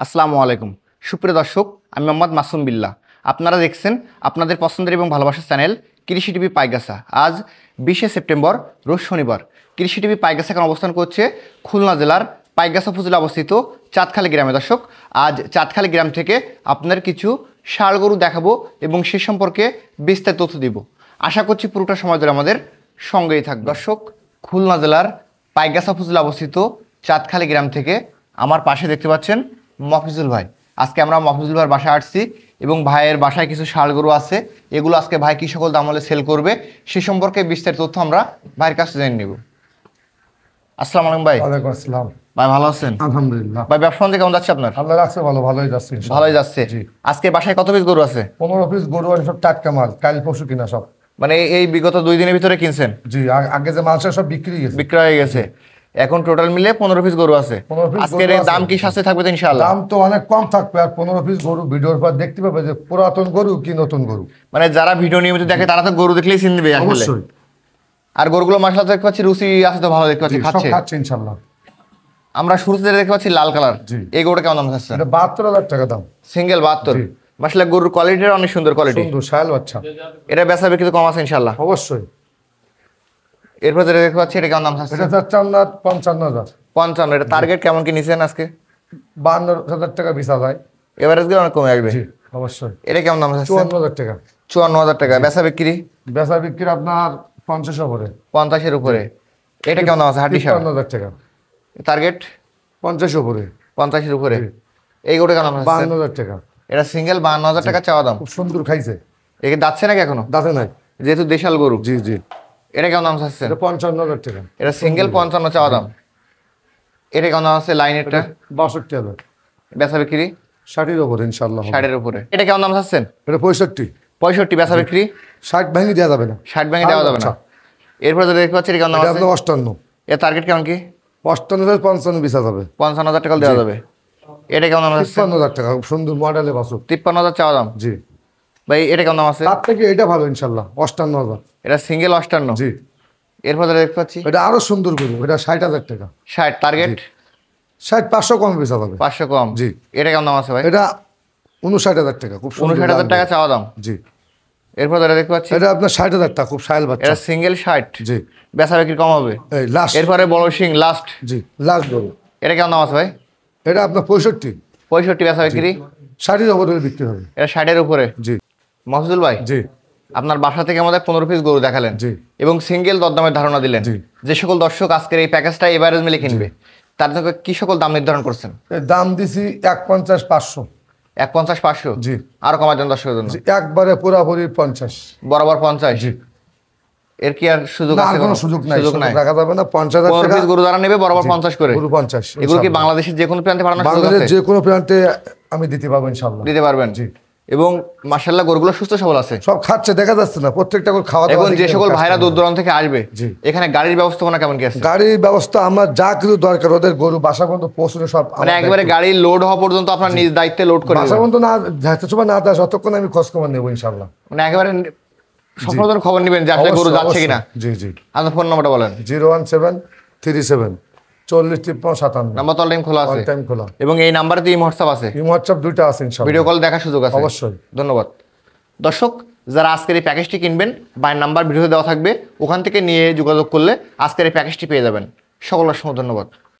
আসসালামু আলাইকুম সুপ্রিয় দর্শক, আমি মোহাম্মদ মাসুম বিল্লাহ। আপনারা দেখছেন আপনাদের পছন্দের এবং ভালোবাসার চ্যানেল কৃষি টিভি পাইগাছা। আজ 20শে সেপ্টেম্বর, রোজ শনিবার। কৃষি টিভি পাইগাছা এখন অবস্থান করছে খুলনা জেলার পাইগাছা উপজেলা অবস্থিত চাঁদখালী গ্রামে। দর্শক, আজ চাঁদখালী গ্রাম থেকে আপনার কিছু ষাঁড় গরু দেখাবো এবং সে সম্পর্কে বিস্তারিত তথ্য দিব। আশা করছি পুরোটা সময় ধরে আমাদের সঙ্গেই থাকবে। দর্শক, খুলনা জেলার পাইগাছা উপজেলা অবস্থিত চাঁদখালী গ্রাম থেকে আমার পাশে দেখতে পাচ্ছেন মফিজুল ভাই। আজকে আমরা মফিজুল ভাইয়ের বাসায় আসছি এবং ভাইয়ের বাসায় কিছু ষাঁড় গরু আছে। এগুলো আজকে ভাই কি সকল দাম হলে সেল করবে সে সম্পর্কে বিস্তারিত তথ্য আমরা ভাইয়ের কাছে জেনে নেব। আসসালামু আলাইকুম ভাই। ওয়ালাইকুম আসসালাম। ভাই ভালো আছেন? আলহামদুলিল্লাহ। ভাই ব্যবসা বাণিজ্য কেমন যাচ্ছে আপনার? আল্লাহ রাখছে ভালো, ভালোই যাচ্ছে ইনশাআল্লাহ। ভালোই যাচ্ছে। জি। আজকে বাসায় কত পিস গরু আছে? 15 পিস গরু আর সব টাটকা মাল, কাল পরশু কিনা সব। মানে এই বিগত 2 দিনের ভিতরে কিনছেন? জি, আগে যে মাল ছিল সব বিক্রি হয়ে গেছে। বিক্রি হয়ে গেছে। এখন টোটাল মিলে 15 পিস গরু আছে। 15 পিস আজকের গরু এই আছে। দাম কি সাথে থাকবে তো ইনশাআল্লাহ? দাম তো অনেক কম থাকবে, আর 15 পিস গরু ভিডিওর পর দেখতে পাবে যে পুরাতন গরু কি নতুন গরু। মানে যারা ভিডিও নিয়মিত দেখে তারা তো গরু দেখলেই চিনে নেবে আসলে। অবশ্যই। আর গরুগুলো মাশাআল্লাহ দেখতে পাচ্ছি রুচি আছে তো, ভালো দেখতে পাচ্ছি, জি, সব খাচ্ছে। খাচ্ছে ইনশাআল্লাহ। আমরা শুরুতে দেখতে পাচ্ছি লাল কালার। জি। এই গরুটা কেমন দাম চাচ্ছেন? এটা 72,000 টাকা দাম। সিঙ্গেল 72। জি। মাশাআল্লাহ গরুর কোয়ালিটিটা অনেক সুন্দর কোয়ালিটি। সুন্দর শাল বাচ্চা। এটা বেচা বিক্রি তো কম আছে ইনশাআল্লাহ। অবশ্যই। এরপর যেটা দেখতে পাচ্ছি এটা কেমন দাম চাচ্ছেন? এটা যাচ্ছে আপনার 55,000। 55। এটা টার্গেট কেমন কি নিছেন আজকে? 52,000 টাকা বেচা যায়। এভারেজ গেলে অনেক কমে আসবে। জি, অবশ্যই। এটা কেমন দাম চাচ্ছেন? 54,000 টাকা। 54,000 টাকা। বেচা বিক্রি বেচা বিক্রি আপনার 50 উপরে। 50 এর উপরে। এটা কেমন দাম আছে হাড্ডি সার? 53,000 টাকা। টার্গেট 50 উপরে। 50 এর উপরে। জি। এই গরুটা কেমন দাম আছে? 52,000 টাকা। এটা সিঙ্গেল 52,000 টাকা চাওয়া দাম। খুব সুন্দর খাইছে। একে দাচ্ছে নাকি এখনো? দাঁতে নাই। যেহেতু দেশাল গরু। জি জি। এটা কেমন দাম চাচ্ছেন? এটা 55,000 টাকা। এটা সিঙ্গেল 55 চাওয়া দাম। এটা কেমন দাম আছে লাইনেরটা? 62,000। বেচা বিক্রি 60 উপরে ইনশাআল্লাহ। 60 এর উপরে। এটা কেমন দাম চাচ্ছেন? এটা 65। 65। বেচা বিক্রি 60 ভেঙে দেওয়া যাবে না। 60 ভেঙে দেওয়া যাবে না। এরপর যেটা দেখতে পাচ্ছি এটা কেমন দাম এটা আছে? আপনার 58। এর টার্গেট কেমন কি? 58,055 বেচা যাবে। 55,000 টাকা দেওয়া যাবে। এটা কেমন দাম আছে? 53,000 টাকা। খুব সুন্দর মডেলে বাসুক। 53,000 চাওয়া দাম। জি। ভাই এটা কেমন দাম আছে? তার থেকে এটা ভালো ইনশাআল্লাহ। 58,000। এটা সিঙ্গেল 58। জি। এরপর যেটা দেখতে পাচ্ছি এটা আরো সুন্দর গরু। এটা 60,000 টাকা। 60। টার্গেট 60 500 কম বেচা যাবে। 500 কম। জি। এটা কেমন দাম আছে ভাই? এটা 59,000 টাকা। খুব সুন্দর। 59,000 টাকা চাওয়া দাম। জি। এরপর যেটা দেখতে পাচ্ছি এটা আপনার 60,000 টাকা। খুব শাইল বাচ্চা। এটা সিঙ্গেল 60। জি। বেচা বিক্রি কম হবে। এই লাস্ট। এরপরে বড় সিং লাস্ট। জি, লাস্ট গরু। এটা কেমন দাম আছে ভাই? এটা আপনার 65। 65 বেচা বিক্রি 60 উপরে বিক্রি হবে। এটা 60 এর উপরে। জি মফিজুল ভাই, জি আপনার বাসা থেকে আমাদের 15 পিস গরু দেখালেন জি। এবং সিঙ্গেল দরদামের ধারণা দিলেন। জি। যে সকল দর্শক আজকের এই প্যাকেজটা এভারেজ মিলে কিনবে তার জন্য কি সকল দাম নির্ধারণ করছেন? এর দাম দিছি 150 500। 150 500। জি। আরো কমার জন্য দর্শকের জন্য জি, একবারে পুরাপুরি 50। বরাবর 50। জি। এর কি আর সুযোগ না, আছে? কোনো সুযোগ নাই। সুযোগ নাই। রাখা যাবে না। 50,000 15 টাকা পিস গরু যারা নেবে বরাবর জি। 50 করে। গরু 50। এগুলো কি ইনশাআল্লাহ। বাংলাদেশের যে কোনো প্রান্তে পাঠানোর সুযোগ বাংলাদেশের আছে? যে কোনো প্রান্তে আমি দিতে পারবো ইনশাআল্লাহ। দিতে পারবেন। জি। এবং মাশাআল্লাহ গরুগুলো সুস্থ সবল আছে। সব খাচ্ছে, দেখা যাচ্ছে না। প্রত্যেকটা করে খাওয়া এবং দাওয়া যে দেখে সকল কাজ ভাইরা করে। দূর দূরান্ত থেকে আসবে জি। এখানে গাড়ির ব্যবস্থাপনা কেমন কি আছে? গাড়ির ব্যবস্থা আমার যা কিছু দরকার, ওদের গরু বাসা পর্যন্ত পৌঁছানো সব মানে একেবারে গাড়ি লোড হওয়া পর্যন্ত আপনার নিজ দায়িত্বে লোড করে বাসা দেবেন। পর্যন্ত না যাতে সময় না দেয় ততক্ষণ আমি খোঁজ খবর নেবো ইনশাআল্লাহ। মানে একেবারে সফলতার খবর নেবেন যে আসলে গরু অবশ্যই, যাচ্ছে কিনা। অবশ্যই। জি জি। আপনার ফোন নাম্বারটা বলেন। 01737 40 53 57। নাম্বার তো টাইম খোলা আছে অল টাইম খোলা। এবং এই নাম্বারে তো হোয়াটসঅ্যাপ আছে। এই হোয়াটসঅ্যাপ দুইটা আছে ইনশাআল্লাহ। ভিডিও কল দেখার সুযোগ আছে। অবশ্যই। ধন্যবাদ। দর্শক, যারা আজকের এই প্যাকেজটি কিনবেন বাইয়ের নাম্বার ভিডিওতে দেওয়া থাকবে, ওখান থেকে নিয়ে যোগাযোগ করলে আজকের এই প্যাকেজটি পেয়ে যাবেন। সকলের সঙ্গে ধন্যবাদ।